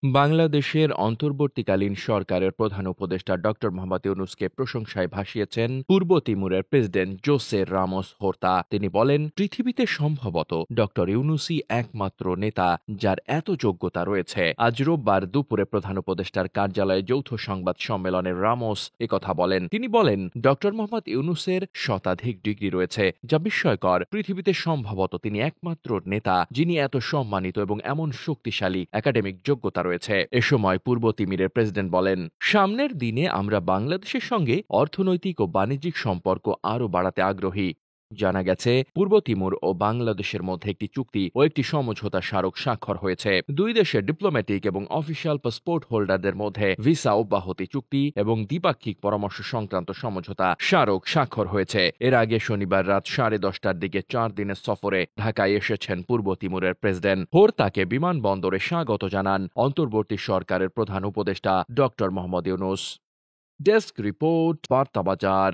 বাংলাদেশের অন্তর্বর্তীকালীন সরকারের প্রধান উপদেষ্টা ডক্টর মোহাম্মদ ইউনূসকে প্রশংসায় ভাসিয়েছেন পূর্ব তিমুরের প্রেসিডেন্ট জোসে রামোস হোর্তা। তিনি বলেন, পৃথিবীতে সম্ভবত ডক্টর ইউনূসই একমাত্র নেতা যার এত যোগ্যতা রয়েছে। আজ রোববার দুপুরে প্রধান উপদেষ্টার কার্যালয়ে যৌথ সংবাদ সম্মেলনে রামোস একথা বলেন। তিনি বলেন, ডক্টর মোহাম্মদ ইউনূসের শতাধিক ডিগ্রি রয়েছে, যা বিস্ময়কর। পৃথিবীতে সম্ভবত তিনি একমাত্র নেতা যিনি এত সম্মানিত এবং এমন শক্তিশালী একাডেমিক যোগ্যতা রয়েছে। এ সময় পূর্ব তিমুরের প্রেসিডেন্ট বলেন, সামনের দিনে আমরা বাংলাদেশের সঙ্গে অর্থনৈতিক ও বাণিজ্যিক সম্পর্ক আরও বাড়াতে আগ্রহী। জানা গেছে, পূর্ব তিমুর ও বাংলাদেশের মধ্যে একটি চুক্তি ও একটি সমঝোতা স্মারক স্বাক্ষর হয়েছে। দুই দেশের ডিপ্লোম্যাটিক এবং অফিসিয়াল পাসপোর্ট হোল্ডারদের মধ্যে ভিসা অব্যাহতি চুক্তি এবং দ্বিপাক্ষিক পরামর্শ সংক্রান্ত সমঝোতা স্মারক স্বাক্ষর হয়েছে। এর আগে শনিবার রাত 10:30টার দিকে 4 দিনের সফরে ঢাকায় এসেছেন পূর্ব তিমুরের প্রেসিডেন্ট। হোর্তাকে বিমানবন্দরে স্বাগত জানান অন্তর্বর্তী সরকারের প্রধান উপদেষ্টা doctor Mohammad Yunus. Desk report, বার্তা বাজার।